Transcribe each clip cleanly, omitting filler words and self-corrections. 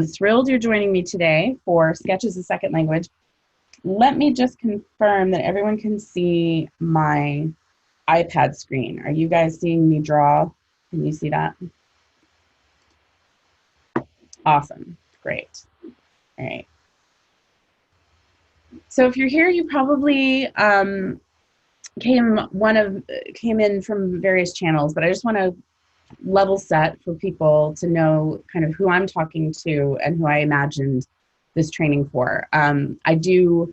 I'm thrilled you're joining me today for Sketch as a Second Language. Let me just confirm that everyone can see my iPad screen. Are you guys seeing me draw? Can you see that? Awesome, great. All right. So if you're here, you probably came in from various channels, but I just want to level set for people to know kind of who I'm talking to and who I imagined this training for. I do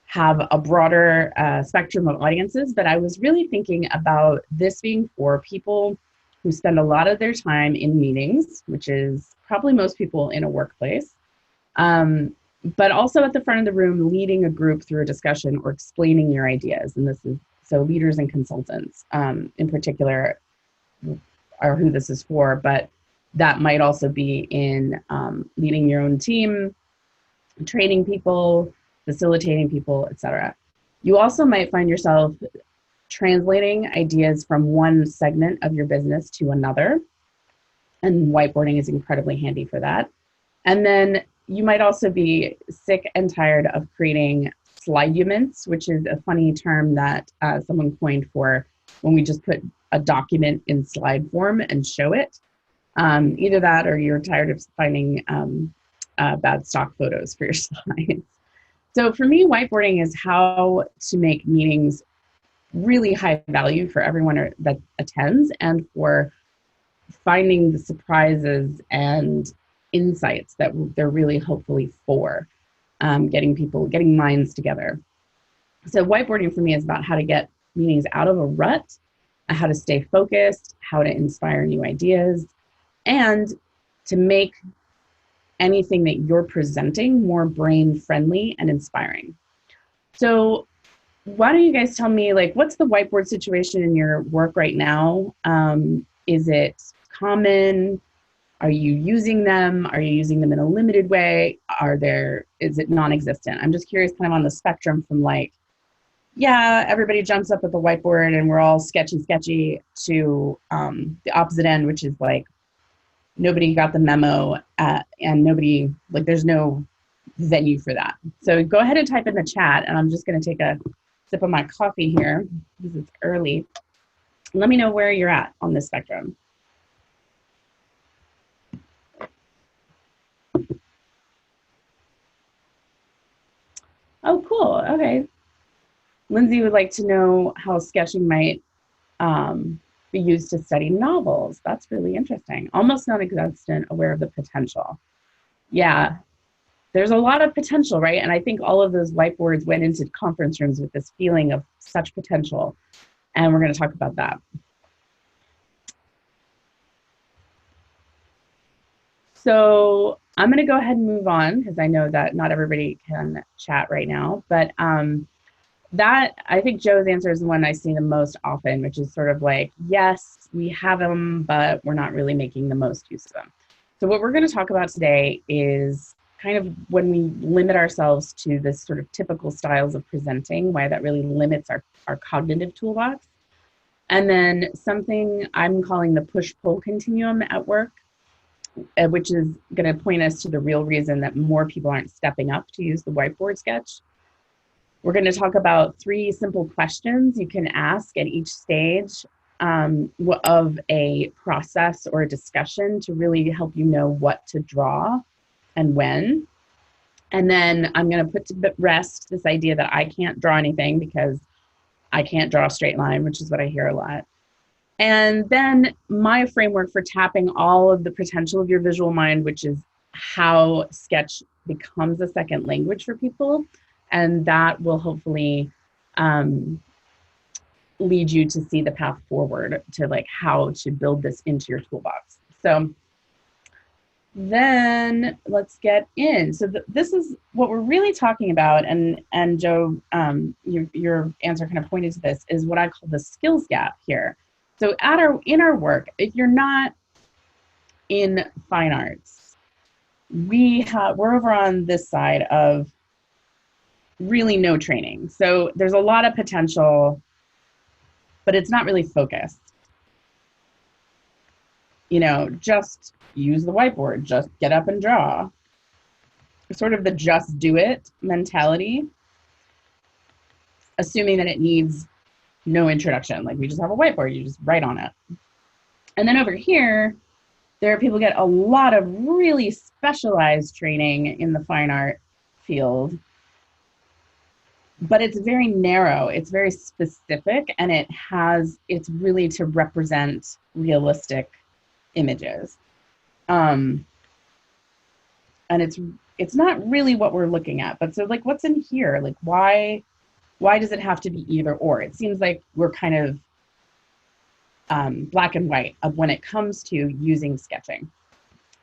have a broader spectrum of audiences, but I was really thinking about this being for people who spend a lot of their time in meetings, which is probably most people in a workplace, but also at the front of the room leading a group through a discussion or explaining your ideas. And this is so leaders and consultants in particular are who this is for, but that might also be in leading your own team, training people, facilitating people, etc. You also might find yourself translating ideas from one segment of your business to another, and whiteboarding is incredibly handy for that. And then you might also be sick and tired of creating sliduments, which is a funny term that someone coined for when we just put a document in slide form and show it. Either that or you're tired of finding bad stock photos for your slides. So for me, whiteboarding is how to make meetings really high value for everyone that attends, and for finding the surprises and insights that they're really hopefully for, getting minds together. So whiteboarding for me is about how to get meetings out of a rut, how to stay focused, how to inspire new ideas, and to make anything that you're presenting more brain friendly and inspiring. So why don't you guys tell me, like, what's the whiteboard situation in your work right now? Is it common? Are you using them? Are you using them in a limited way? Is it non-existent? I'm just curious, kind of on the spectrum from like, yeah, everybody jumps up at the whiteboard and we're all sketchy, to the opposite end, which is like, nobody got the memo and nobody, like, there's no venue for that. So go ahead and type in the chat, and I'm just going to take a sip of my coffee here because it's early. Let me know where you're at on this spectrum. Oh, cool. Okay. Lindsay would like to know how sketching might be used to study novels. That's really interesting. Almost non-existent, aware of the potential. Yeah, there's a lot of potential, right? And I think all of those whiteboards went into conference rooms with this feeling of such potential. And we're going to talk about that. So I'm going to go ahead and move on because I know that not everybody can chat right now. But that, I think Joe's answer is the one I see the most often, which is sort of like, yes, we have them, but we're not really making the most use of them. So what we're going to talk about today is kind of when we limit ourselves to this sort of typical styles of presenting, why that really limits our cognitive toolbox. And then something I'm calling the push-pull continuum at work, which is going to point us to the real reason that more people aren't stepping up to use the whiteboard sketch. We're going to talk about 3 simple questions you can ask at each stage of a process or a discussion to really help you know what to draw and when. And then I'm going to put to rest this idea that I can't draw anything because I can't draw a straight line, which is what I hear a lot. And then my framework for tapping all of the potential of your visual mind, which is how sketch becomes a second language for people. And that will hopefully lead you to see the path forward to like how to build this into your toolbox. So then let's get in. So this is what we're really talking about. And Joe, your answer kind of pointed to this, is what I call the skills gap here. So in our work, if you're not in fine arts, we're over on this side of really no training. So there's a lot of potential, but it's not really focused. You know, just use the whiteboard, just get up and draw. sort of the just do it mentality, assuming that it needs no introduction. Like we just have a whiteboard, you just write on it. And then over here, there are people get a lot of really specialized training in the fine art field, but it's very narrow, it's very specific, and it's really to represent realistic images. And it's not really what we're looking at. But so like, what's in here? Like, why does it have to be either or? It seems like we're kind of black and white of when it comes to using sketching.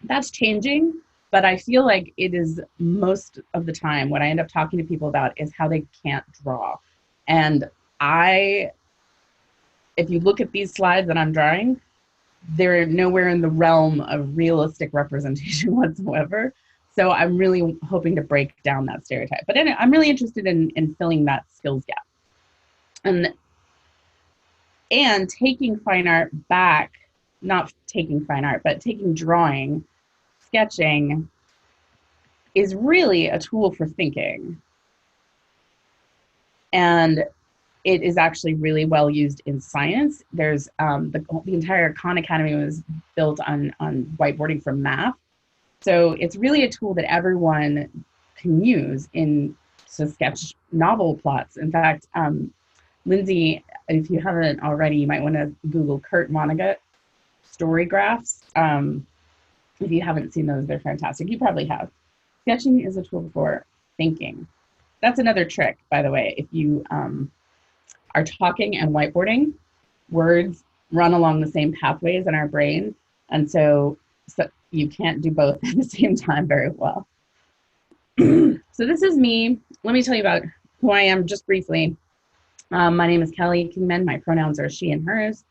That's changing, but I feel like it is most of the time what I end up talking to people about is how they can't draw. And if you look at these slides that I'm drawing, they're nowhere in the realm of realistic representation whatsoever. So I'm really hoping to break down that stereotype. But anyway, I'm really interested in filling that skills gap. And taking fine art back, not taking fine art, but taking drawing, sketching is really a tool for thinking. And it is actually really well used in science. There's the entire Khan Academy was built on whiteboarding for math. So it's really a tool that everyone can use to sketch novel plots. In fact, Lindsay, if you haven't already, you might want to Google Kurt Vonnegut story graphs. If you haven't seen those, they're fantastic. You probably have. Sketching is a tool for thinking. That's another trick, by the way. If you are talking and whiteboarding, words run along the same pathways in our brain. And so you can't do both at the same time very well. So this is me. Let me tell you about who I am just briefly. My name is Kelly Kingman. My pronouns are she and hers.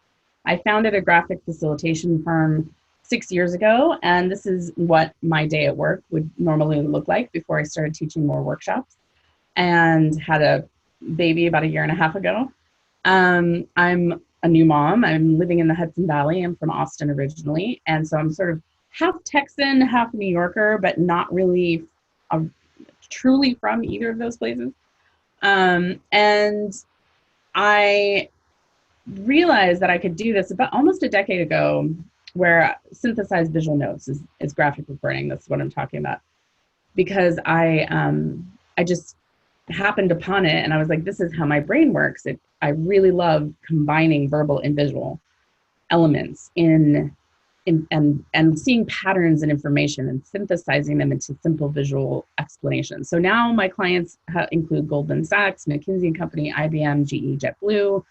I founded a graphic facilitation firm 6 years ago, and this is what my day at work would normally look like before I started teaching more workshops and had a baby about 1.5 years ago. I'm a new mom. I'm living in the Hudson Valley. I'm from Austin originally, and so I'm sort of half Texan, half New Yorker, but not really truly from either of those places. And I realized that I could do this about almost a decade ago, where synthesized visual notes is graphic recording. That's what I'm talking about. Because I just happened upon it, and I was like, this is how my brain works. I really love combining verbal and visual elements and seeing patterns and information and synthesizing them into simple visual explanations. So now my clients include Goldman Sachs, McKinsey & Company, IBM, GE, JetBlue,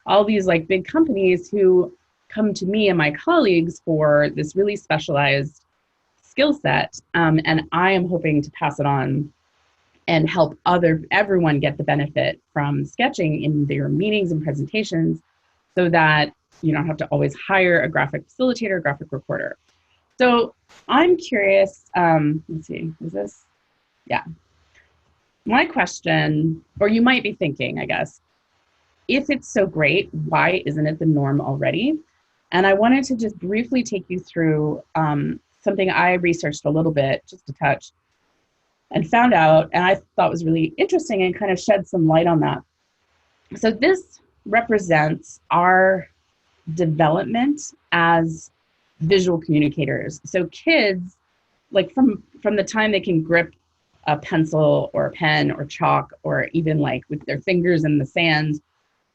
all these like big companies who come to me and my colleagues for this really specialized skill set. And I am hoping to pass it on and help everyone get the benefit from sketching in their meetings and presentations, so that you don't have to always hire a graphic facilitator, graphic recorder. So I'm curious, let's see, is this? Yeah. My question, or you might be thinking, I guess, if it's so great, why isn't it the norm already? And I wanted to just briefly take you through something I researched a little bit, just a touch, and found out, and I thought was really interesting and kind of shed some light on that. So this represents our development as visual communicators. So kids, like from the time they can grip a pencil or a pen or chalk, or even like with their fingers in the sand,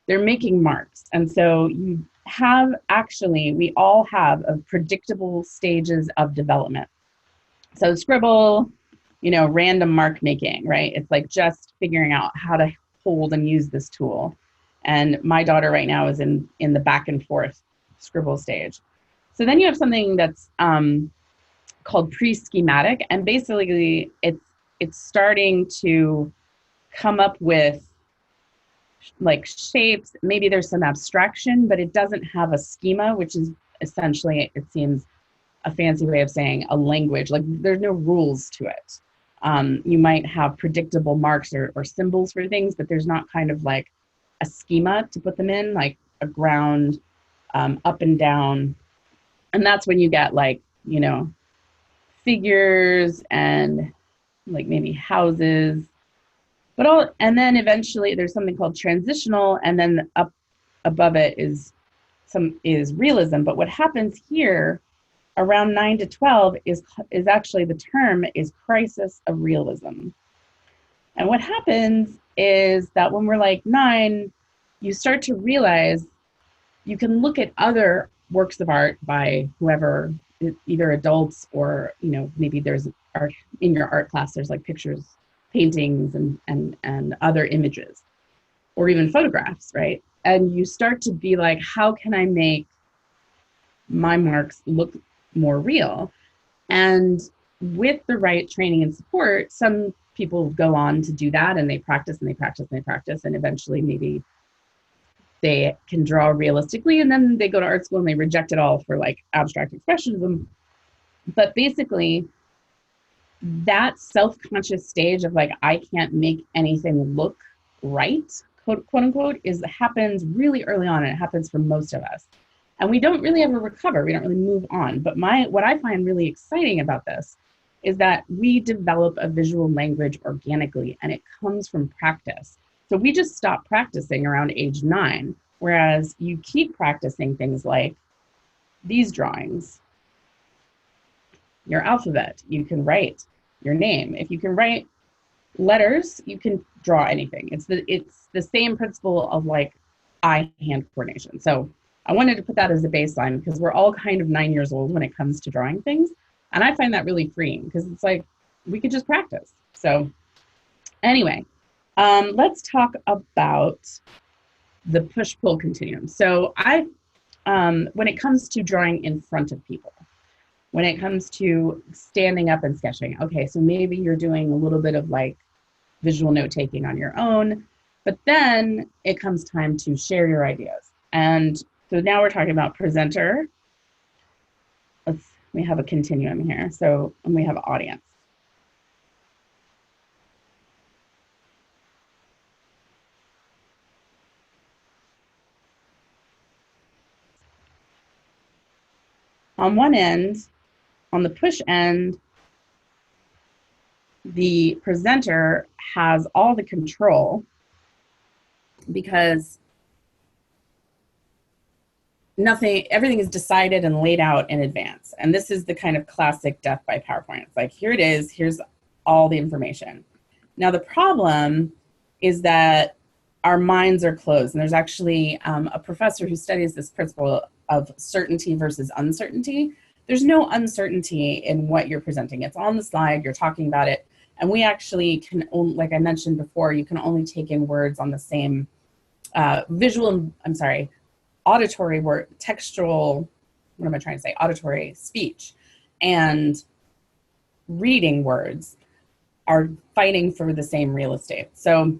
they're making marks. And so we all have predictable stages of development. So scribble, random mark making, right? It's like just figuring out how to hold and use this tool. And my daughter right now is in the back and forth scribble stage. So then you have something that's called pre-schematic, and basically it's starting to come up with like shapes. Maybe there's some abstraction, but it doesn't have a schema, which is essentially, it seems, a fancy way of saying a language. Like there's no rules to it. You might have predictable marks or symbols for things, but there's not kind of like a schema to put them in, like a ground, up and down. And that's when you get like, figures and like maybe houses, and then eventually there's something called transitional, and then up above it is realism. But what happens here around 9 to 12 is actually, the term is crisis of realism. And what happens is that when we're like 9, you start to realize you can look at other works of art by whoever, either adults or, maybe there's art in your art class, there's like pictures, paintings, and other images, or even photographs, right? And you start to be like, how can I make my marks look more real? And with the right training and support, some people go on to do that, and they practice and they practice and they practice, and eventually maybe they can draw realistically, and then they go to art school and they reject it all for like abstract expressionism. But basically, that self-conscious stage of like, I can't make anything look right, quote unquote, happens really early on, and it happens for most of us. And we don't really ever recover. We don't really move on. But what I find really exciting about this is that we develop a visual language organically, and it comes from practice. So we just stop practicing around age 9, whereas you keep practicing things like these drawings, your alphabet, you can write your name. If you can write letters, you can draw anything. It's the same principle of like eye-hand coordination. So I wanted to put that as a baseline, because we're all kind of 9 years old when it comes to drawing things. And I find that really freeing, because it's like, we could just practice. So anyway, let's talk about the push-pull continuum. So when it comes to drawing in front of people, when it comes to standing up and sketching, okay, so maybe you're doing a little bit of like visual note-taking on your own, but then it comes time to share your ideas. And so now we're talking about presenter. We have a continuum here. So, and we have audience. On one end, on the push end, the presenter has all the control, because everything is decided and laid out in advance. And this is the kind of classic death by PowerPoint. It's like, here it is, here's all the information. Now the problem is that our minds are closed. And there's actually a professor who studies this principle of certainty versus uncertainty. There's no uncertainty in what you're presenting. It's on the slide, you're talking about it. And we actually can only, like I mentioned before, you can only take in words on the same auditory word, textual, what am I trying to say? Auditory speech and reading words are fighting for the same real estate. So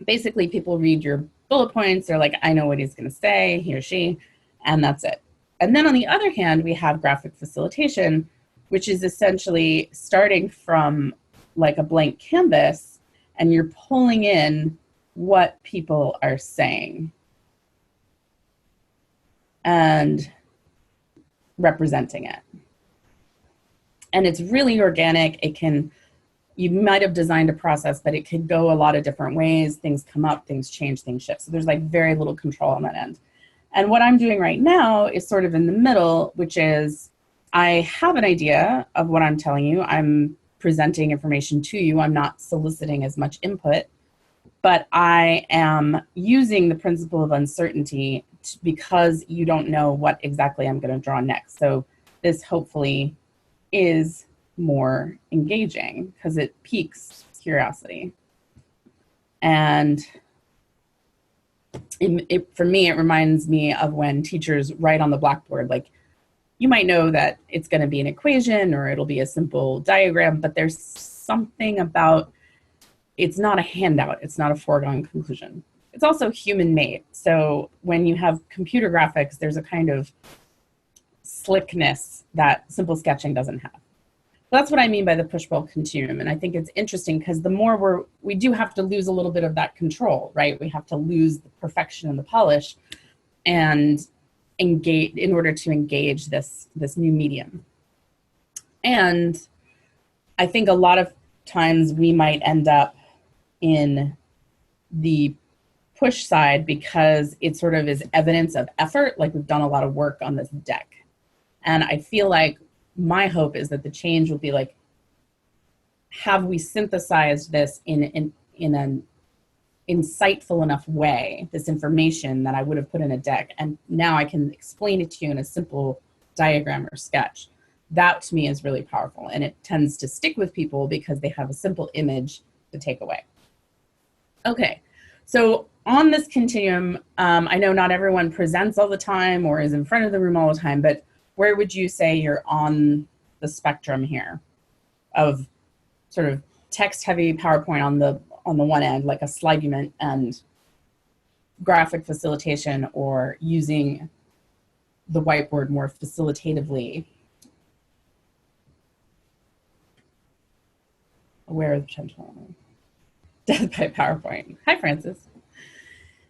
basically people read your bullet points, they're like, I know what he's gonna say, he or she, and that's it. And then on the other hand, we have graphic facilitation, which is essentially starting from like a blank canvas, and you're pulling in what people are saying and representing it. And it's really organic. You might have designed a process, but it could go a lot of different ways. Things come up, things change, things shift. So there's like very little control on that end. And what I'm doing right now is sort of in the middle, which is I have an idea of what I'm telling you. I'm presenting information to you. I'm not soliciting as much input, but I am using the principle of uncertainty because you don't know what exactly I'm going to draw next. So this hopefully is more engaging because it piques curiosity. And for me, it reminds me of when teachers write on the blackboard, like you might know that it's going to be an equation or it'll be a simple diagram, but there's something about, it's not a handout. It's not a foregone conclusion. It's also human made. So when you have computer graphics, there's a kind of slickness that simple sketching doesn't have. That's what I mean by the push-pull continuum. And I think it's interesting because the more we do have to lose a little bit of that control, right? We have to lose the perfection and the polish and engage in order to engage this new medium. And I think a lot of times we might end up in the push side because it sort of is evidence of effort, like we've done a lot of work on this deck. And I feel like my hope is that the change will be like, have we synthesized this in an insightful enough way, this information that I would have put in a deck, and now I can explain it to you in a simple diagram or sketch. That to me is really powerful, and it tends to stick with people because they have a simple image to take away. Okay, so on this continuum, I know not everyone presents all the time or is in front of the room all the time, but where would you say you're on the spectrum here of sort of text-heavy PowerPoint on the one end, like a slide unit, and graphic facilitation, or using the whiteboard more facilitatively? Aware of the potential. Death by PowerPoint. Hi, Francis.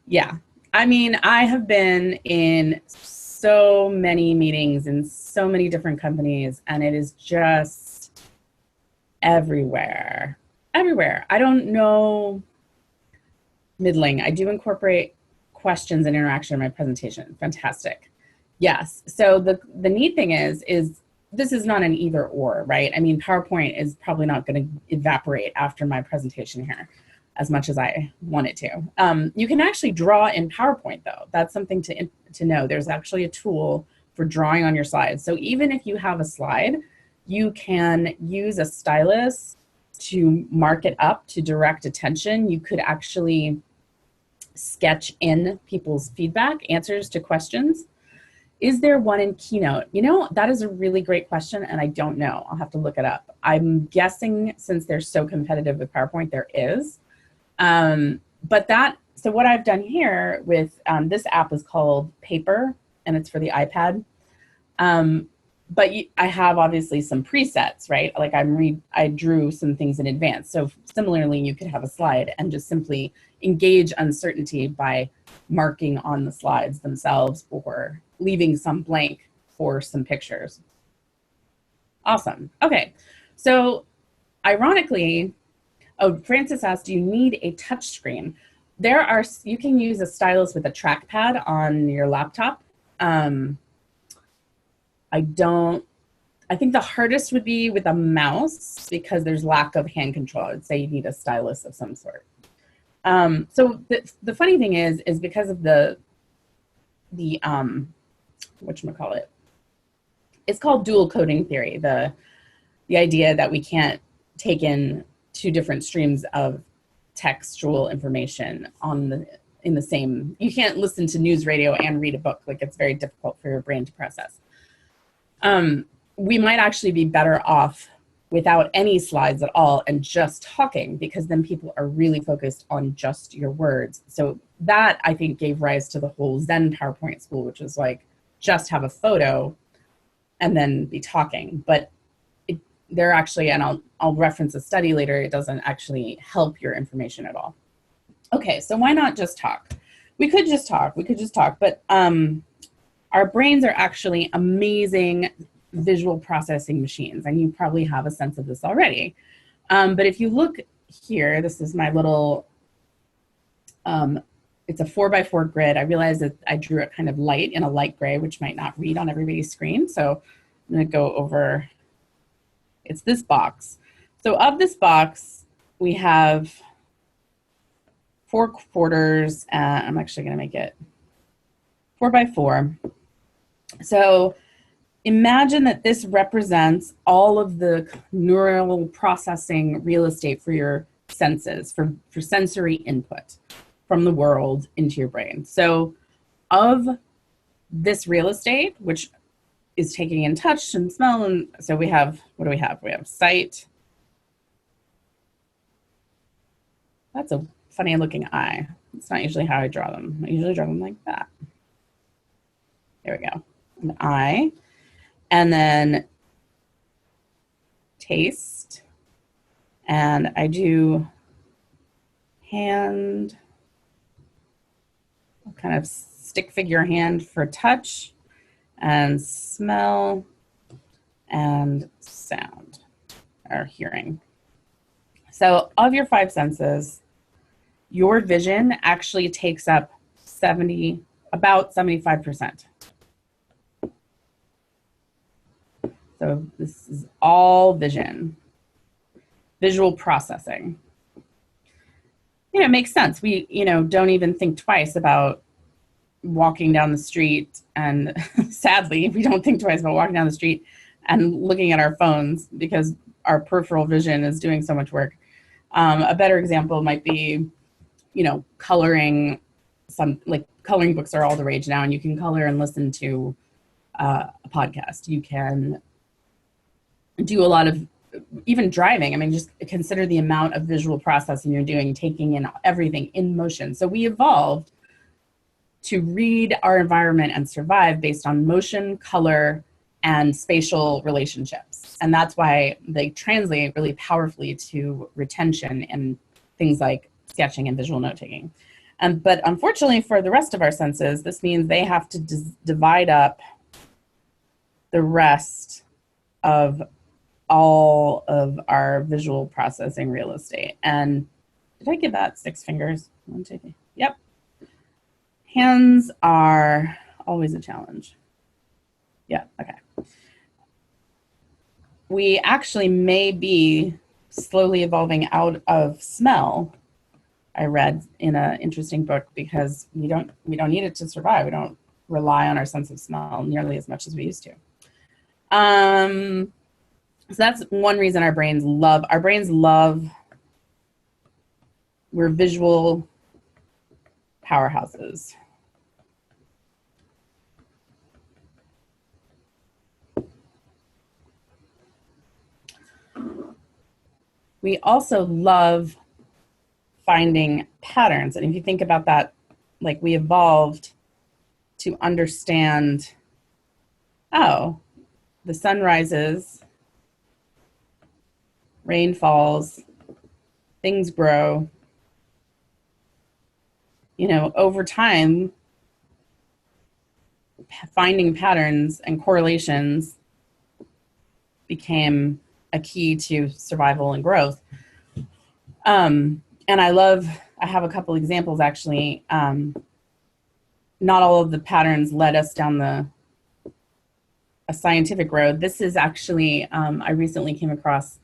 Yeah, I mean, I have been in so many meetings in so many different companies, and it is just everywhere. Everywhere. I don't know. Middling. I do incorporate questions and interaction in my presentation. Fantastic. Yes. So the neat thing is this is not an either or, right? I mean, PowerPoint is probably not going to evaporate after my presentation here as much as I want it to. You can actually draw in PowerPoint, though. That's something to know. There's actually a tool for drawing on your slides. So even if you have a slide, you can use a stylus to mark it up to direct attention. You could actually sketch in people's feedback, answers to questions. Is there one in Keynote? You know, that is a really great question, and I don't know. I'll have to look it up. I'm guessing since they're so competitive with PowerPoint, there is. So what I've done here with this app is called Paper, and it's for the iPad. But I have obviously some presets, right? Like I drew some things in advance. So similarly, you could have a slide and just simply engage uncertainty by marking on the slides themselves or leaving some blank for some pictures. Awesome. Okay. So ironically, Francis asked, do you need a touch screen? You can use a stylus with a trackpad on your laptop. I think the hardest would be with a mouse because there's lack of hand control. I would say you need a stylus of some sort. So the funny thing is because of the whatchamacallit, it's called dual coding theory, the idea that we can't take in two different streams of textual information in the same, you can't listen to news radio and read a book. Like, it's very difficult for your brain to process. We might actually be better off without any slides at all and just talking, because then people are really focused on just your words. So that, I think, gave rise to the whole Zen PowerPoint school, which is like, just have a photo and then be talking. But they're actually, and I'll reference a study later, it doesn't actually help your information at all. Okay, so why not just talk? We could just talk, but our brains are actually amazing visual processing machines, and you probably have a sense of this already. But if you look here, this is my little, it's a 4x4 grid. I realized that I drew it kind of light in a light gray, which might not read on everybody's screen. So I'm gonna go over, it's this box. So of this box, we have 4 quarters. I'm actually gonna make it 4x4. So imagine that this represents all of the neural processing real estate for your senses, for sensory input from the world into your brain. So of this real estate, which is taking in touch and smell, and so we have, what do we have? We have sight. That's a funny looking eye. It's not usually how I draw them. I usually draw them like that. There we go. An eye. And then taste. And I do hand, kind of stick figure hand for touch, and smell and sound, or hearing. So of your five senses, your vision actually takes up about 75%. So this is all vision, visual processing. You know, it makes sense. We, don't even think twice about walking down the street, and sadly, we don't think twice about walking down the street and looking at our phones because our peripheral vision is doing so much work. A better example might be, coloring. Coloring books are all the rage now, and you can color and listen to a podcast. You can do a lot of, even driving. I mean, just consider the amount of visual processing you're doing, taking in everything in motion. So we evolved to read our environment and survive based on motion, color, and spatial relationships. And that's why they translate really powerfully to retention and things like sketching and visual note-taking. But unfortunately for the rest of our senses, this means they have to divide up the rest of all of our visual processing real estate. And did I give that 6 fingers? 1, 2, 3. Yep. Hands are always a challenge. Yeah, okay. We actually may be slowly evolving out of smell, I read in an interesting book, because we don't need it to survive. We don't rely on our sense of smell nearly as much as we used to. So that's one reason our brains love, we're visual powerhouses. We also love finding patterns. And if you think about that, like, we evolved to understand, oh, the sun rises, rain falls, things grow. Over time, finding patterns and correlations became a key to survival and growth. And I have a couple examples, actually. Not all of the patterns led us down a scientific road. This is actually, I recently came across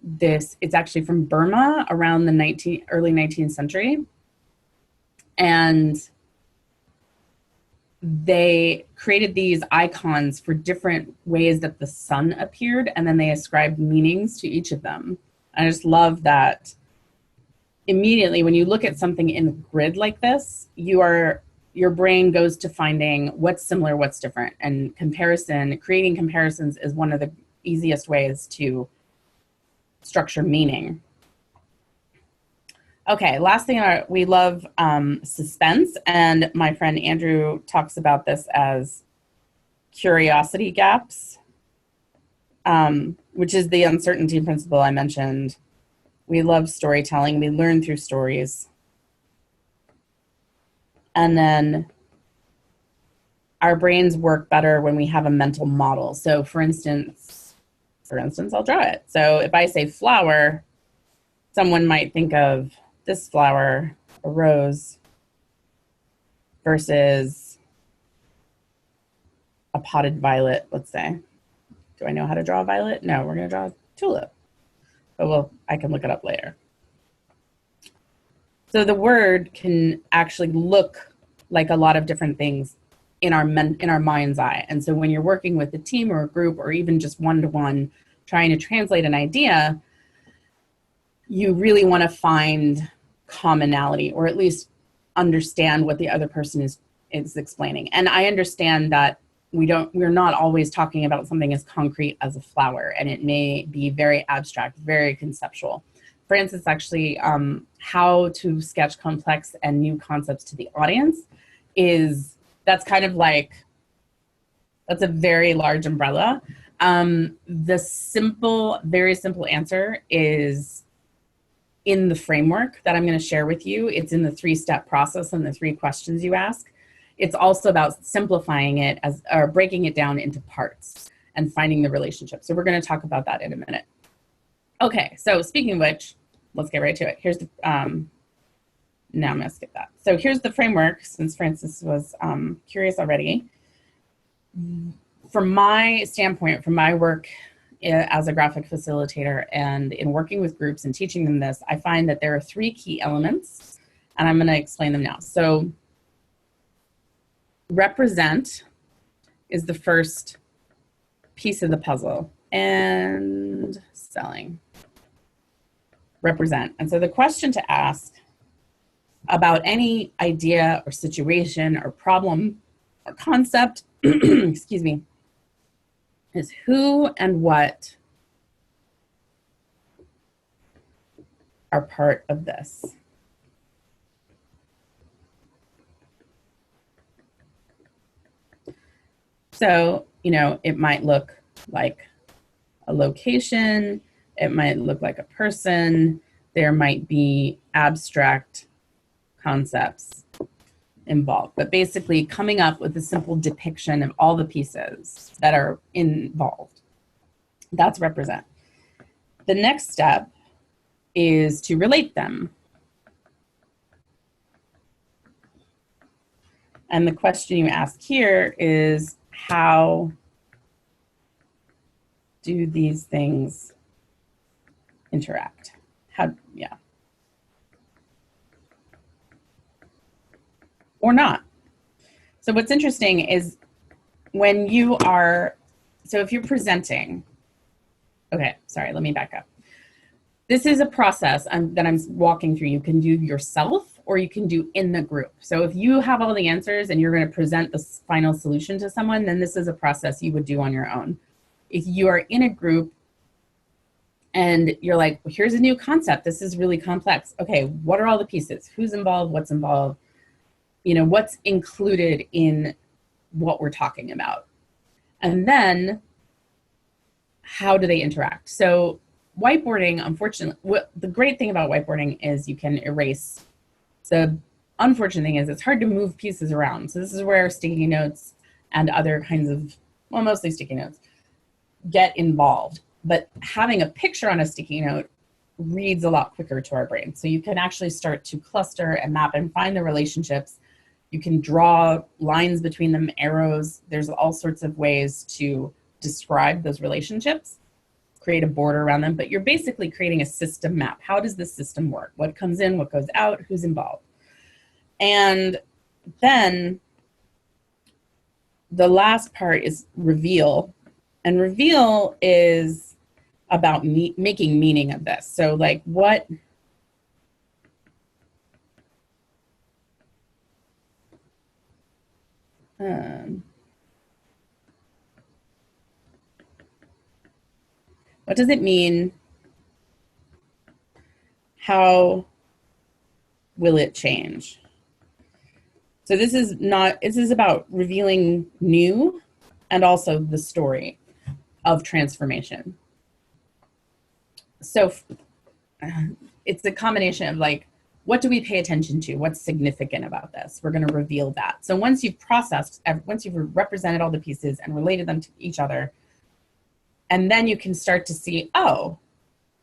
this. It's actually from Burma around the early 19th century. And they created these icons for different ways that the sun appeared, and then they ascribed meanings to each of them. I just love that immediately when you look at something in a grid like this, your brain goes to finding what's similar, what's different. And creating comparisons is one of the easiest ways to structure meaning. Okay, last thing, we love suspense, and my friend Andrew talks about this as curiosity gaps, which is the uncertainty principle I mentioned. We love storytelling. We learn through stories. And then our brains work better when we have a mental model. So for instance, I'll draw it. So if I say flower, someone might think of this flower, a rose, versus a potted violet, let's say. Do I know how to draw a violet? No, we're going to draw a tulip. But I can look it up later. So the word can actually look like a lot of different things in our mind's eye. And so when you're working with a team or a group, or even just one-to-one, trying to translate an idea, you really want to find commonality, or at least understand what the other person is explaining. And I understand that we're not always talking about something as concrete as a flower, and it may be very abstract, very conceptual. For instance, actually, how to sketch complex and new concepts to the audience that's kind of like, that's a very large umbrella. The very simple answer is in the framework that I'm going to share with you. It's in the 3-step process and the 3 questions you ask. It's also about simplifying it or breaking it down into parts and finding the relationship. So we're going to talk about that in a minute. Okay, so speaking of which, let's get right to it. Here's the, now I'm gonna skip that. So here's the framework, since Francis was curious already. From my standpoint, from my work as a graphic facilitator and in working with groups and teaching them this, I find that there are 3 key elements, and I'm gonna explain them now. So represent is the first piece of the puzzle, and selling. Represent. And so the question to ask about any idea or situation or problem or concept, excuse me, is who and what are part of this. So, you know, it might look like a location, it might look like a person, there might be abstract concepts involved, but basically coming up with a simple depiction of all the pieces that are involved. That's represent. The next step is to relate them. And the question you ask here is, how do these things interact? How, yeah. Or not. So what's interesting is when you are, so if you're presenting, okay, sorry, let me back up. This is a process that I'm walking through. You can do yourself or you can do in the group. So if you have all the answers and you're going to present the final solution to someone, then this is a process you would do on your own. If you are in a group and you're like, well, here's a new concept, this is really complex. Okay, what are all the pieces? Who's involved? What's involved? You know, what's included in what we're talking about? And then how do they interact? So whiteboarding, unfortunately, the great thing about whiteboarding is you can erase. The unfortunate thing is it's hard to move pieces around. So this is where sticky notes and other kinds of, well, mostly sticky notes, get involved. But having a picture on a sticky note reads a lot quicker to our brain. So you can actually start to cluster and map and find the relationships. You can draw lines between them, arrows. There's all sorts of ways to describe those relationships, create a border around them, but you're basically creating a system map. How does this system work? What comes in, what goes out, who's involved? And then the last part is reveal. And reveal is about making meaning of this. So like what does it mean? How will it change? So this is about revealing new and also the story of transformation. So it's a combination of like, what do we pay attention to? What's significant about this? We're going to reveal that. So once you've processed, once you've represented all the pieces and related them to each other, and then you can start to see, oh,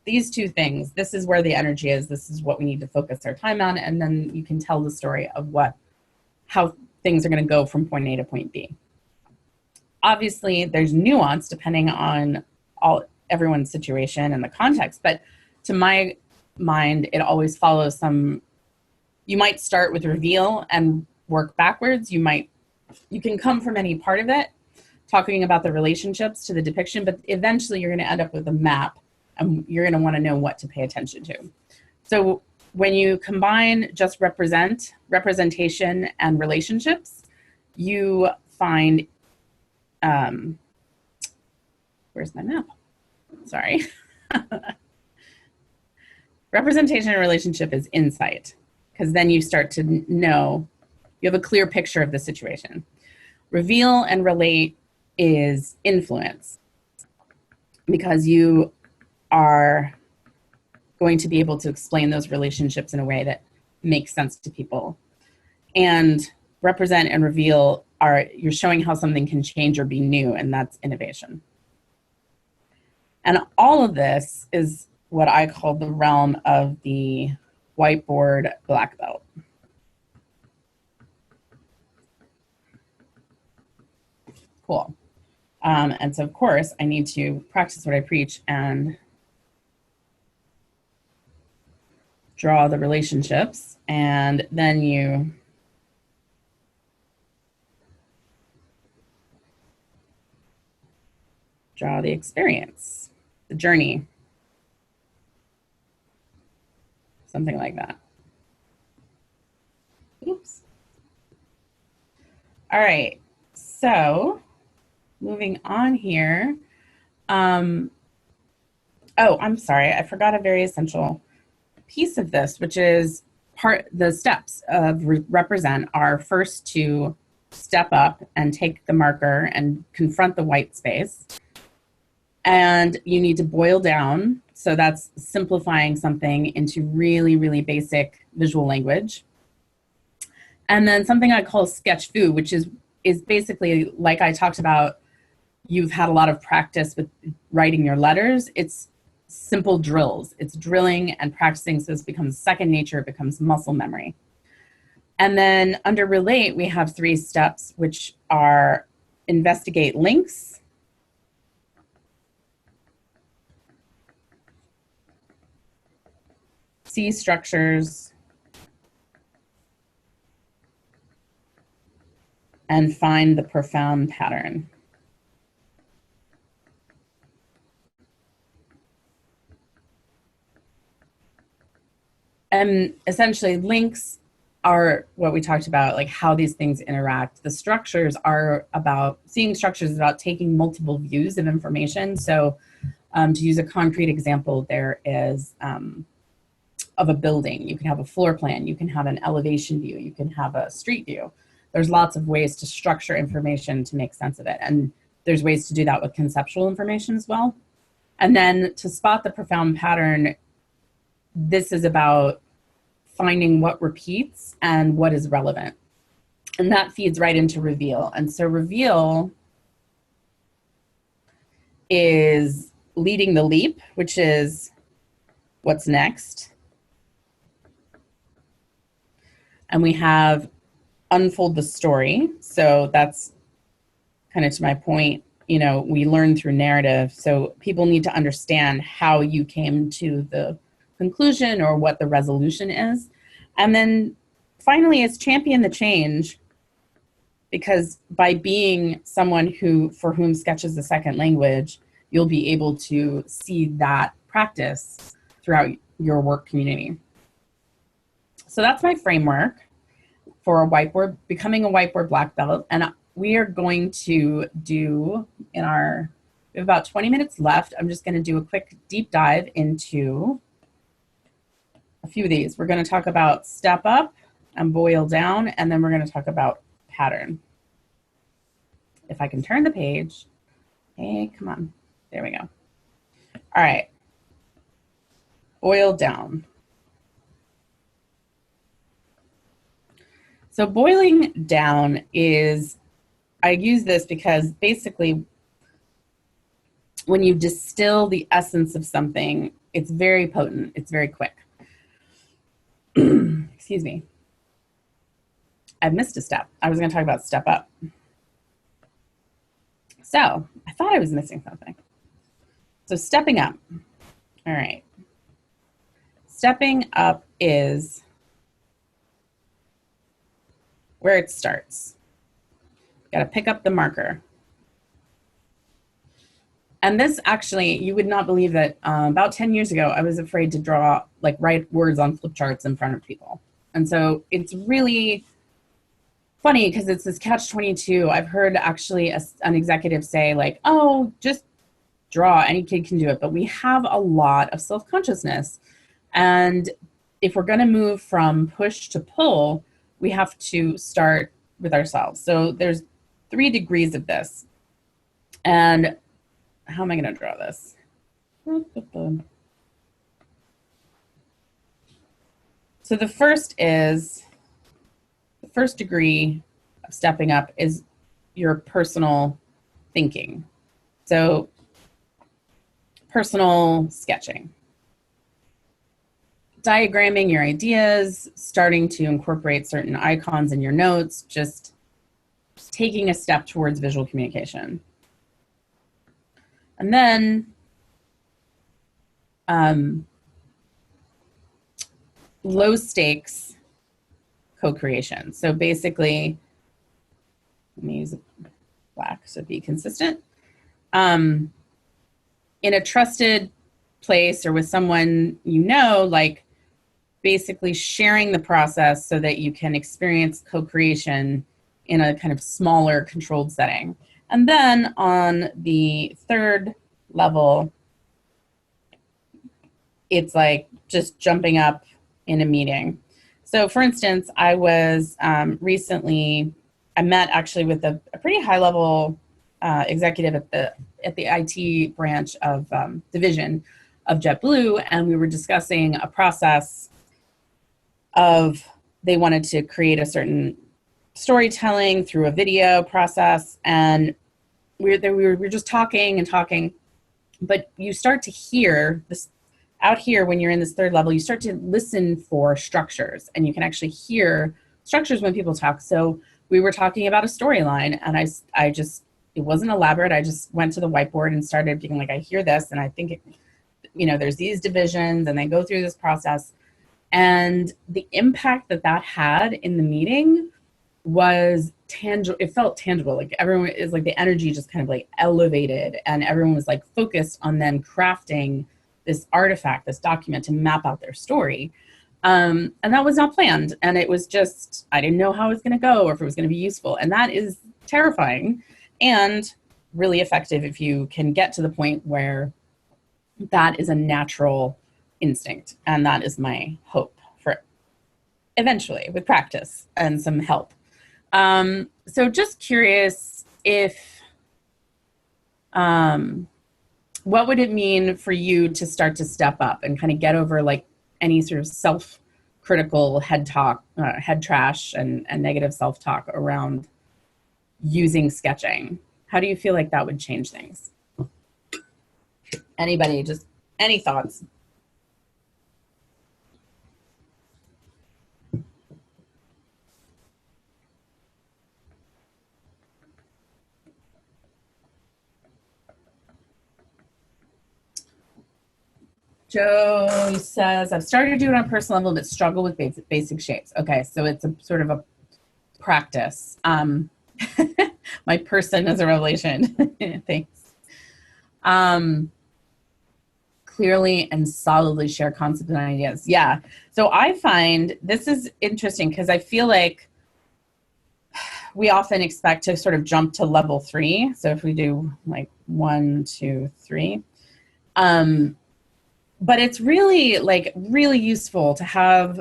these two things, this is where the energy is, this is what we need to focus our time on, and then you can tell the story of how things are going to go from point A to point B. Obviously, there's nuance depending on everyone's situation and the context, but to my mind, it always follows you might start with reveal and work backwards. You can come from any part of it, talking about the relationships to the depiction, but eventually you're going to end up with a map and you're going to want to know what to pay attention to. So when you combine just representation and relationships, you find, where's my map? Sorry. Representation and relationship is insight, because then you start to know, you have a clear picture of the situation. Reveal and relate is influence, because you are going to be able to explain those relationships in a way that makes sense to people. And represent and reveal you're showing how something can change or be new, and that's innovation. And all of this is what I call the realm of the Whiteboard Black Belt. Cool. And so, of course, I need to practice what I preach and draw the relationships, and then you draw the experience, the journey, something like that. Oops. All right, so moving on here. Oh, I'm sorry, I forgot a very essential piece of this, which is the steps of represent are first to step up and take the marker and confront the white space. And you need to boil down. So that's simplifying something into really, really basic visual language. And then something I call sketch foo, which is basically, like I talked about, you've had a lot of practice with writing your letters. It's simple drills. It's drilling and practicing, so this becomes second nature, it becomes muscle memory. And then under relate, we have 3 steps, which are investigate links, see structures, and find the profound pattern. And essentially, links are what we talked about, like how these things interact. The structures are about, seeing structures is about taking multiple views of information. So to use a concrete example, there is of a building. You can have a floor plan, you can have an elevation view, you can have a street view. There's lots of ways to structure information to make sense of it. And there's ways to do that with conceptual information as well. And then to spot the profound pattern, this is about finding what repeats and what is relevant. And that feeds right into reveal. And so reveal is leading the leap, which is what's next. And we have unfold the story. So that's kind of to my point, you know, we learn through narrative. So people need to understand how you came to the conclusion or what the resolution is. And then finally is champion the change, because by being someone for whom sketch is the second language, you'll be able to see that practice throughout your work community. So that's my framework for becoming a whiteboard black belt. And we are going to do we have about 20 minutes left. I'm just going to do a quick deep dive into a few of these. We're going to talk about step up and boil down, and then we're going to talk about pattern. If I can turn the page. Hey, come on. There we go. All right. Boil down. So boiling down is, I use this because basically when you distill the essence of something, it's very potent, it's very quick. Excuse me. I've missed a step. I was going to talk about step up. So I thought I was missing something. So stepping up. All right. Stepping up is where it starts. Got to pick up the marker. And this actually, you would not believe that about 10 years ago, I was afraid to write words on flip charts in front of people. And so it's really funny because it's this catch-22. I've heard actually an executive say like, oh, just draw, any kid can do it. But we have a lot of self-consciousness. And if we're gonna move from push to pull, we have to start with ourselves. So there's 3 degrees of this. And how am I going to draw this? So the first degree of stepping up is your personal thinking. So personal sketching. diagramming your ideas, starting to incorporate certain icons in your notes, just taking a step towards visual communication. And then low stakes co-creation. So basically, let me use black so be consistent. In a trusted place or with someone you know, like basically sharing the process so that you can experience co-creation in a kind of smaller controlled setting. And then on the third level, it's like just jumping up in a meeting. So for instance, I was recently, I met actually with a pretty high level executive at the IT branch of division of JetBlue, and we were discussing a process of, they wanted to create a certain storytelling through a video process, and we were just talking and talking, but you start to hear this out here when you're in this third level, you start to listen for structures, and you can actually hear structures when people talk. So we were talking about a storyline, and I just, it wasn't elaborate. I just went to the whiteboard and started being like, I hear this, and I think it, you know, there's these divisions, and they go through this process. And the impact that that had in the meeting was tangible. It felt tangible. Like everyone is like, the energy just kind of like elevated, and everyone was like focused on them crafting this artifact, this document to map out their story. And that was not planned. And it was just, I didn't know how it was going to go or if it was going to be useful. And that is terrifying and really effective if you can get to the point where that is a natural instinct. And that is my hope for eventually, with practice and some help. So just curious if, what would it mean for you to start to step up and kind of get over like any sort of self-critical head talk, head trash and negative self-talk around using sketching? How do you feel like that would change things? Anybody, just any thoughts? Joe says, I've started to do it on a personal level, but struggle with basic shapes. Okay, so it's a sort of a practice. My person is a revelation. Thanks. Clearly and solidly share concepts and ideas. Yeah, so I find this is interesting because I feel like we often expect to sort of jump to level 3. So if we do like 1, 2, 3, but it's really like really useful to have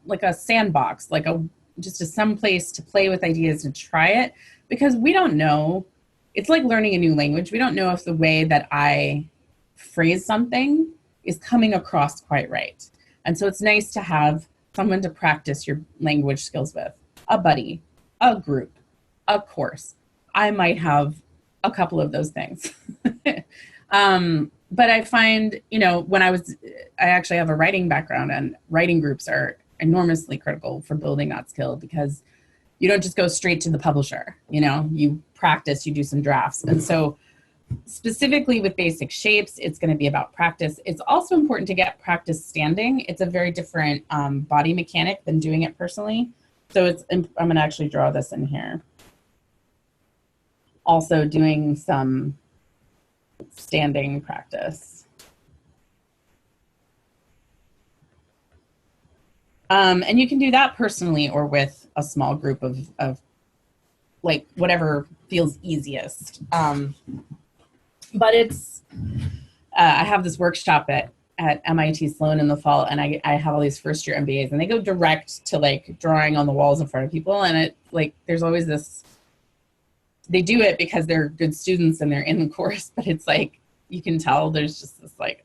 like a sandbox, like just some place to play with ideas and try it, because we don't know. It's like learning a new language. We don't know if the way that I phrase something is coming across quite right. And so it's nice to have someone to practice your language skills with, a buddy, a group, a course. I might have a couple of those things. But I find, you know, when I actually have a writing background, and writing groups are enormously critical for building that skill, because you don't just go straight to the publisher, you know, you practice, you do some drafts. And so specifically with basic shapes, it's going to be about practice. It's also important to get practice standing. It's a very different body mechanic than doing it personally. So I'm going to actually draw this in here. Also doing some standing practice. And you can do that personally or with a small group of like whatever feels easiest. But it's, I have this workshop at MIT Sloan in the fall, and I have all these first year MBAs, and they go direct to like drawing on the walls in front of people. And it like, there's always this, they do it because they're good students and they're in the course, but it's like, you can tell there's just this like,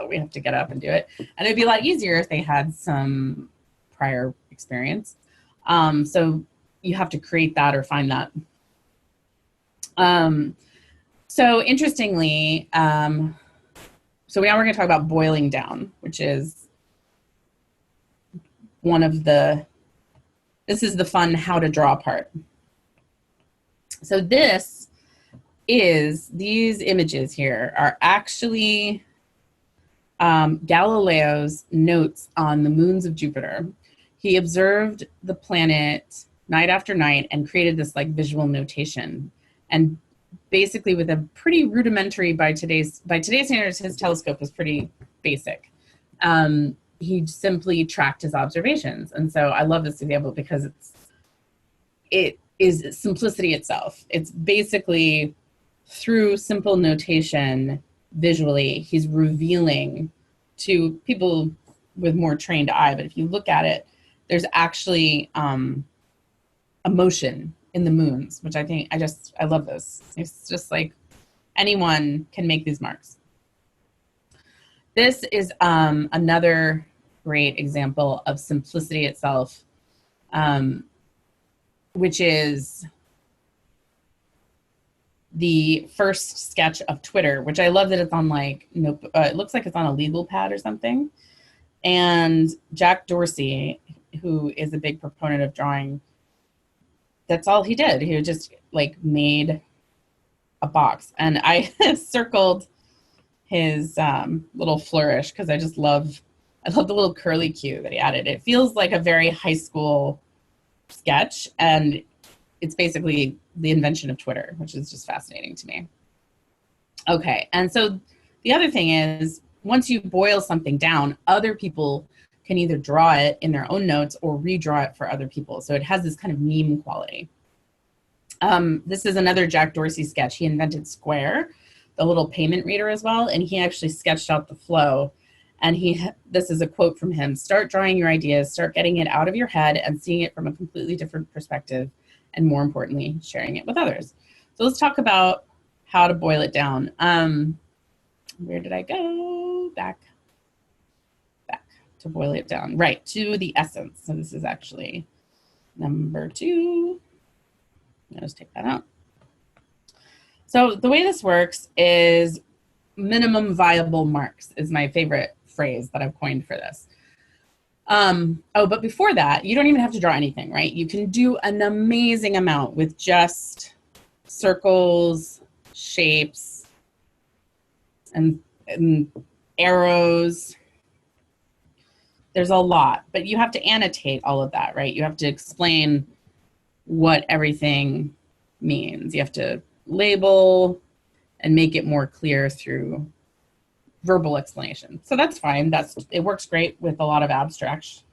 we have to get up and do it. And it'd be a lot easier if they had some prior experience. So you have to create that or find that. So interestingly, so now we're going to talk about boiling down, which is this is the fun how to draw part. So these images here are actually Galileo's notes on the moons of Jupiter. He observed the planet night after night and created this like visual notation. And basically with a pretty rudimentary, by today's standards, his telescope was pretty basic. He simply tracked his observations. And so I love this example because it is simplicity itself. It's basically through simple notation, visually, he's revealing to people with more trained eye, but if you look at it, there's actually emotion in the moons, which I love this. It's just like anyone can make these marks. This is another great example of simplicity itself, which is the first sketch of Twitter, which I love that it's on like, it looks like it's on a legal pad or something. And Jack Dorsey, who is a big proponent of drawing, that's all he did. He just like made a box. And I circled his little flourish because I love the little curly cue that he added. It feels like a very high school sketch, and it's basically the invention of Twitter, which is just fascinating to me. Okay, and so the other thing is, once you boil something down, other people can either draw it in their own notes or redraw it for other people. So it has this kind of meme quality. This is another Jack Dorsey sketch. He invented Square, the little payment reader as well, and he actually sketched out the flow. And this is a quote from him: "Start drawing your ideas, start getting it out of your head and seeing it from a completely different perspective, and more importantly, sharing it with others." So let's talk about how to boil it down. Where did I go? Back to boil it down. Right, to the essence. So this is actually number 2. I'll just take that out. So the way this works is minimum viable marks is my favorite phrase that I've coined for this. But before that, you don't even have to draw anything, right? You can do an amazing amount with just circles, shapes, and arrows. There's a lot, but you have to annotate all of that, right? You have to explain what everything means. You have to label and make it more clear through verbal explanation. So that's fine. It works great with a lot of abstract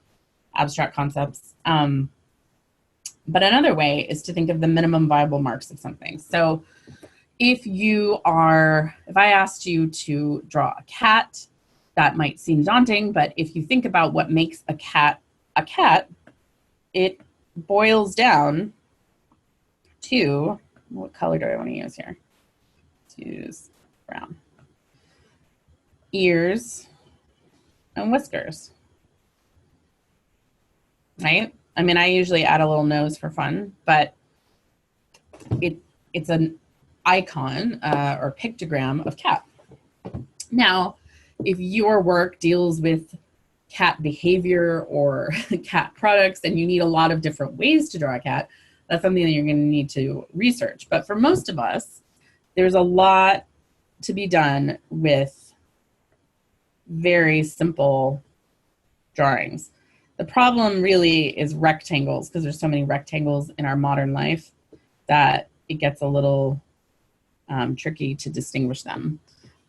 concepts. But another way is to think of the minimum viable marks of something. So if I asked you to draw a cat, that might seem daunting, but if you think about what makes a cat, it boils down to, what color do I want to use here? Let's use brown. Ears and whiskers, right? I mean, I usually add a little nose for fun, but it's an icon or pictogram of cat. Now, if your work deals with cat behavior or cat products and you need a lot of different ways to draw a cat, that's something that you're going to need to research. But for most of us, there's a lot to be done with very simple drawings. The problem really is rectangles, because there's so many rectangles in our modern life that it gets a little tricky to distinguish them.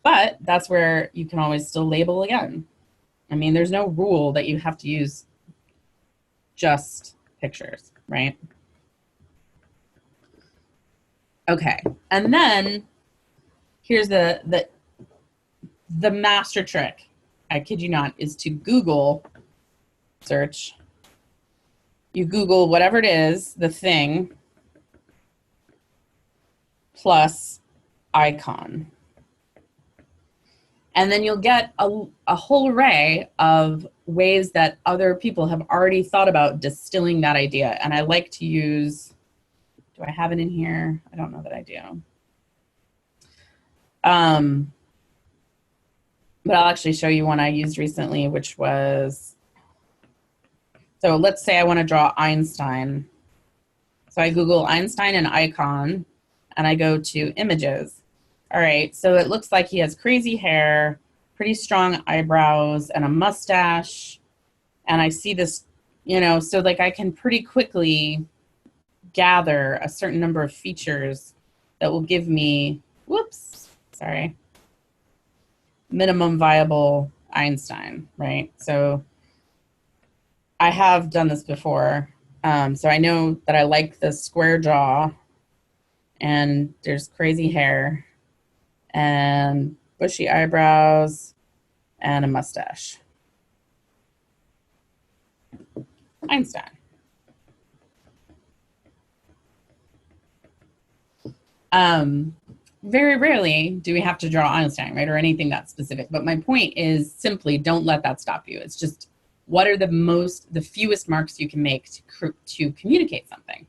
But that's where you can always still label again. I mean, there's no rule that you have to use just pictures, right? Okay, and then here's the master trick, I kid you not, is to Google search. You Google whatever it is, the thing, plus icon. And then you'll get a whole array of ways that other people have already thought about distilling that idea. And I like to use, do I have it in here? I don't know that I do. but I'll actually show you one I used recently, which was, so let's say I want to draw Einstein. So I Google Einstein and icon, and I go to images. All right, so it looks like he has crazy hair, pretty strong eyebrows, and a mustache. And I see this, you know, so like I can pretty quickly gather a certain number of features that will give me, whoops, sorry, minimum viable Einstein, right? So I have done this before. So I know that I like the square jaw, and there's crazy hair and bushy eyebrows and a mustache. Einstein. Very rarely do we have to draw Einstein, right? Or anything that's specific. But my point is simply don't let that stop you. It's just, what are the fewest marks you can make to communicate something?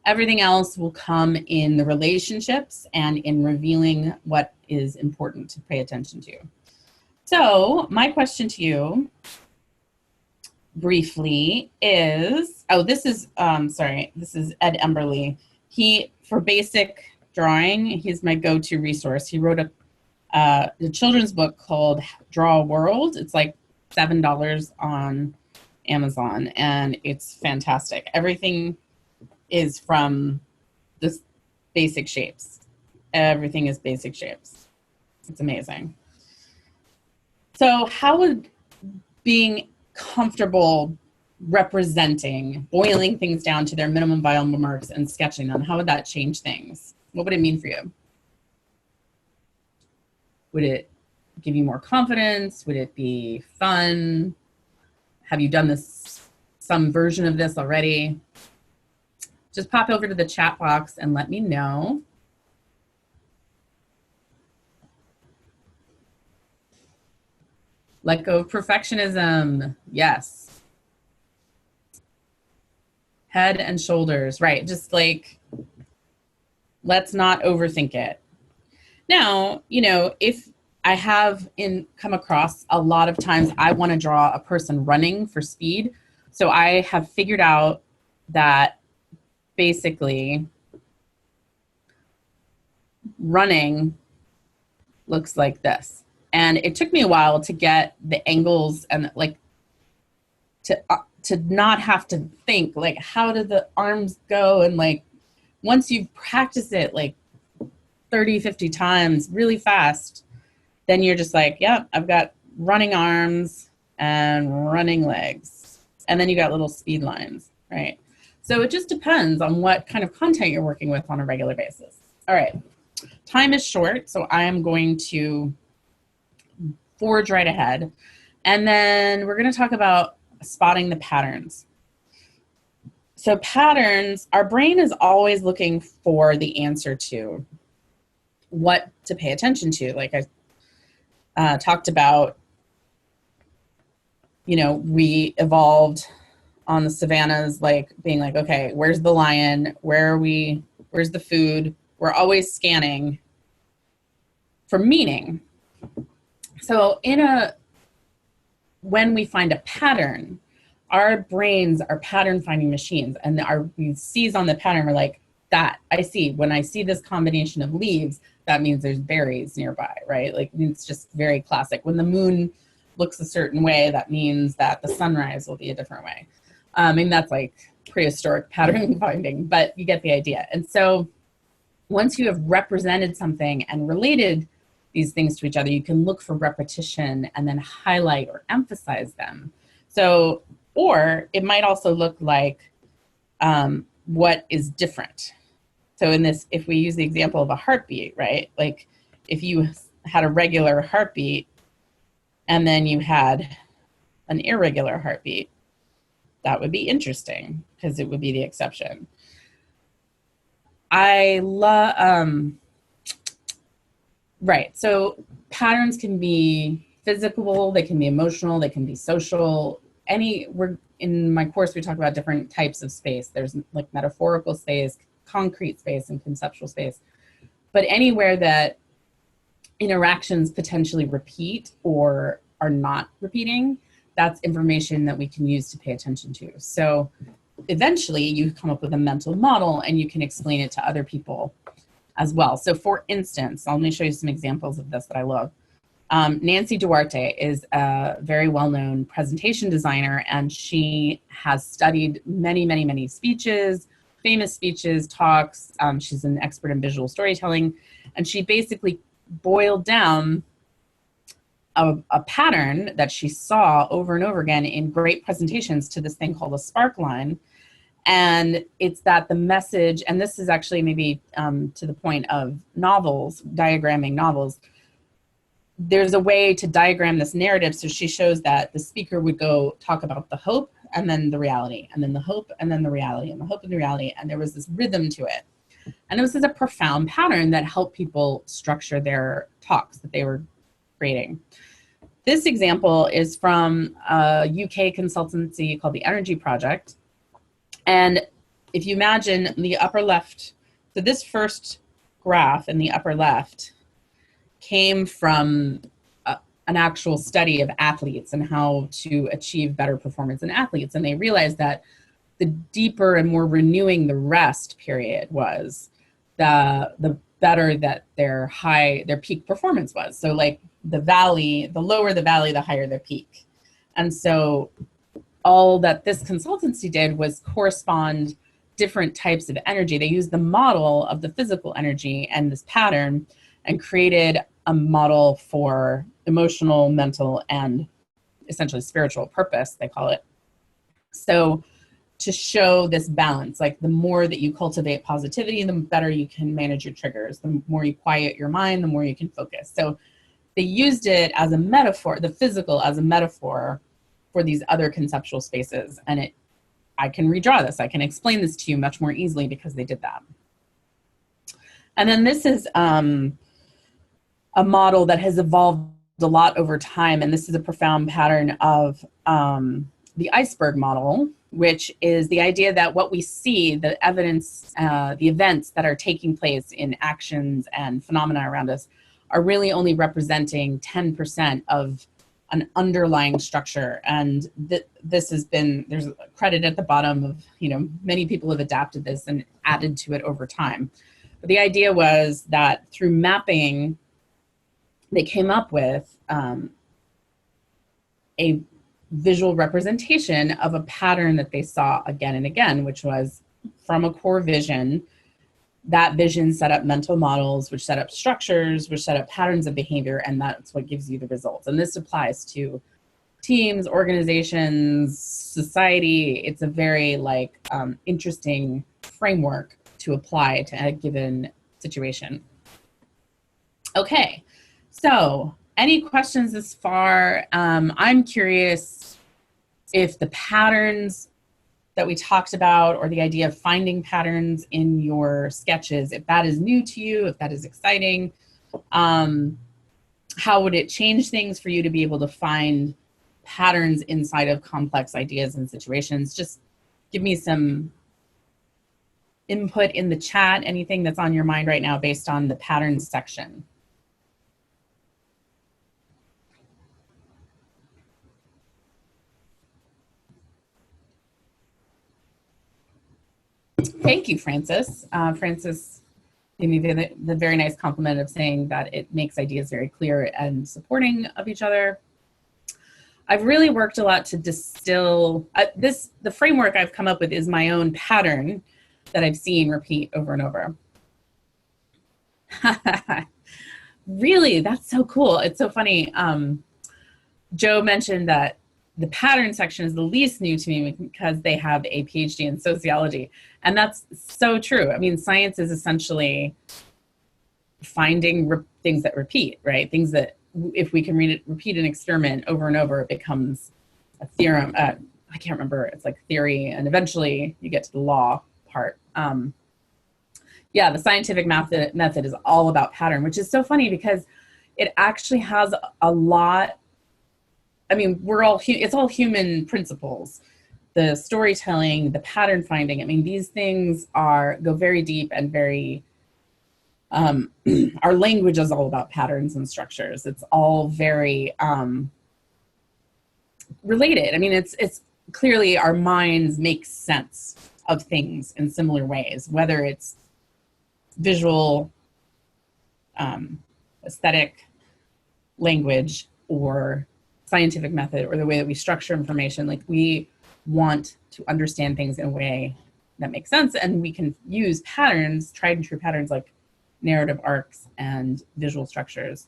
Everything else will come in the relationships and in revealing what is important to pay attention to. So my question to you briefly is, this is Ed Emberley. For basic drawing, he's my go-to resource. He wrote a children's book called Draw a World. It's like $7 on Amazon, and it's fantastic. Everything is from this basic shapes. Everything is basic shapes. It's amazing. So how would being comfortable representing, boiling things down to their minimum viable marks and sketching them, how would that change things? What would it mean for you? Would it give you more confidence? Would it be fun? Have you done some version of this already? Just pop over to the chat box and let me know. Let go of perfectionism. Yes. Head and shoulders, right? Just like, let's not overthink it. Now, you know, if I have come across a lot of times I want to draw a person running for speed. So I have figured out that basically running looks like this. And it took me a while to get the angles and like to not have to think like, how do the arms go? And like, once you've practiced it like 30, 50 times really fast, then you're just like, yep, I've got running arms and running legs. And then you got little speed lines, right? So it just depends on what kind of content you're working with on a regular basis. All right, time is short, so I am going to forge right ahead. And then we're gonna talk about spotting the patterns. So patterns, our brain is always looking for the answer to what to pay attention to. Like I talked about, you know, we evolved on the savannas, like being like, okay, where's the lion? Where are we? Where's the food? We're always scanning for meaning. So when we find a pattern, our brains are pattern finding machines, and we seize on the pattern. We're like, that I see. When I see this combination of leaves, that means there's berries nearby, right? Like, it's just very classic. When the moon looks a certain way, that means that the sunrise will be a different way. And that's like prehistoric pattern finding, but you get the idea. And so once you have represented something and related these things to each other, you can look for repetition and then highlight or emphasize them. So, or it might also look like what is different. So in this, if we use the example of a heartbeat, right? Like if you had a regular heartbeat and then you had an irregular heartbeat, that would be interesting because it would be the exception. I love, right, so patterns can be physical, they can be emotional, they can be social. In my course, we talk about different types of space. There's like metaphorical space, concrete space, and conceptual space. But anywhere that interactions potentially repeat or are not repeating, that's information that we can use to pay attention to. So eventually you come up with a mental model and you can explain it to other people as well. So for instance, let me show you some examples of this that I love. Nancy Duarte is a very well-known presentation designer, and she has studied many, many, many speeches, famous speeches, talks. She's an expert in visual storytelling, and she basically boiled down a pattern that she saw over and over again in great presentations to this thing called a spark line. And it's that the message, and this is actually maybe to the point of novels, diagramming novels, there's a way to diagram this narrative. So she shows that the speaker would go talk about the hope and then the reality, and then the hope and then the reality, and the hope and the reality. And there was this rhythm to it. And this is a profound pattern that helped people structure their talks that they were creating. This example is from a UK consultancy called the Energy Project. And if you imagine the upper left, so this first graph in the upper left came from an actual study of athletes and how to achieve better performance in athletes. And they realized that the deeper and more renewing the rest period was, the better that their peak performance was. So like the valley, the lower the valley, the higher the peak. And so all that this consultancy did was correspond different types of energy. They used the model of the physical energy and this pattern and created a model for emotional, mental, and essentially spiritual purpose, they call it. So to show this balance, like the more that you cultivate positivity, the better you can manage your triggers. The more you quiet your mind, the more you can focus. So they used it as a metaphor, the physical as a metaphor for these other conceptual spaces. And I can redraw this. I can explain this to you much more easily because they did that. And then this is a model that has evolved a lot over time. And this is a profound pattern of the iceberg model, which is the idea that what we see, the evidence, the events that are taking place in actions and phenomena around us are really only representing 10% of an underlying structure. And this has been, there's a credit at the bottom of, many people have adapted this and added to it over time. But the idea was that through mapping, they came up with a visual representation of a pattern that they saw again and again, which was from a core vision. That vision set up mental models, which set up structures, which set up patterns of behavior, and that's what gives you the results. And this applies to teams, organizations, society. It's a very interesting framework to apply to a given situation. Okay, so any questions this far? I'm curious if the patterns that we talked about, or the idea of finding patterns in your sketches, if that is new to you, if that is exciting, how would it change things for you to be able to find patterns inside of complex ideas and situations? Just give me some input in the chat, anything that's on your mind right now based on the patterns section. Thank you, Francis. Francis gave me the very nice compliment of saying that it makes ideas very clear and supporting of each other. I've really worked a lot to distill the framework I've come up with is my own pattern that I've seen repeat over and over. Really, that's so cool. It's so funny. Joe mentioned that the pattern section is the least new to me because they have a PhD in sociology. And that's so true. I mean, science is essentially finding things that repeat, right? Things that if we can repeat an experiment over and over, it becomes a theorem. I can't remember. It's like theory. And eventually you get to the law part. Yeah, the scientific method is all about pattern, which is so funny because it actually has a lot. I mean, it's all human principles. The storytelling, the pattern finding. I mean, these things go very deep and very Our language is all about patterns and structures. It's all very related. I mean, it's clearly our minds make sense of things in similar ways, whether it's visual, aesthetic, language, or scientific method, or the way that we structure information. Like, we want to understand things in a way that makes sense, and we can use patterns, tried and true patterns like narrative arcs and visual structures,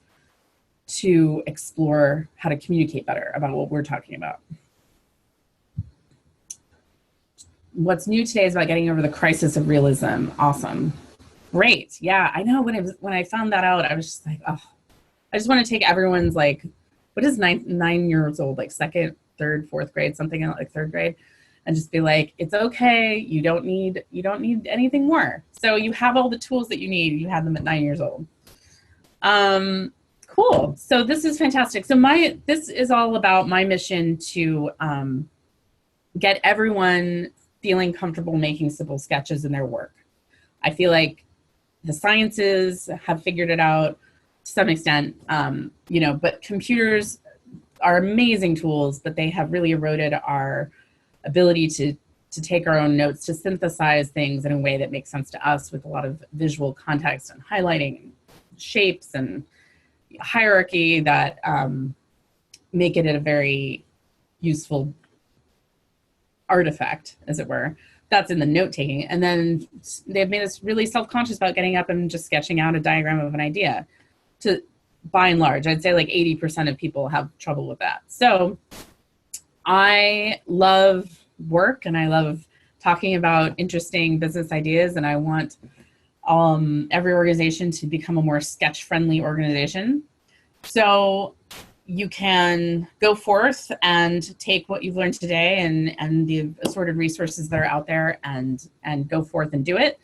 to explore how to communicate better about what we're talking about. What's new today is about getting over the crisis of realism. Awesome. Great. Yeah, I know when I found that out, I was just like, oh, I just want to take everyone's, like, what is 9 years old, like second, third, fourth grade, something like third grade, and just be like, it's okay. You don't need anything more. So you have all the tools that you need. You had them at 9 years old. Cool. So this is fantastic. So this is all about my mission to get everyone feeling comfortable making simple sketches in their work. I feel like the sciences have figured it out to some extent, but computers are amazing tools, but they have really eroded our ability to take our own notes, to synthesize things in a way that makes sense to us, with a lot of visual context and highlighting and shapes and hierarchy that make it a very useful artifact, as it were. That's in the note taking. And then they've made us really self-conscious about getting up and just sketching out a diagram of an idea. By and large, I'd say like 80% of people have trouble with that. So I love work, and I love talking about interesting business ideas, and I want every organization to become a more sketch-friendly organization. So you can go forth and take what you've learned today and the assorted resources that are out there and go forth and do it.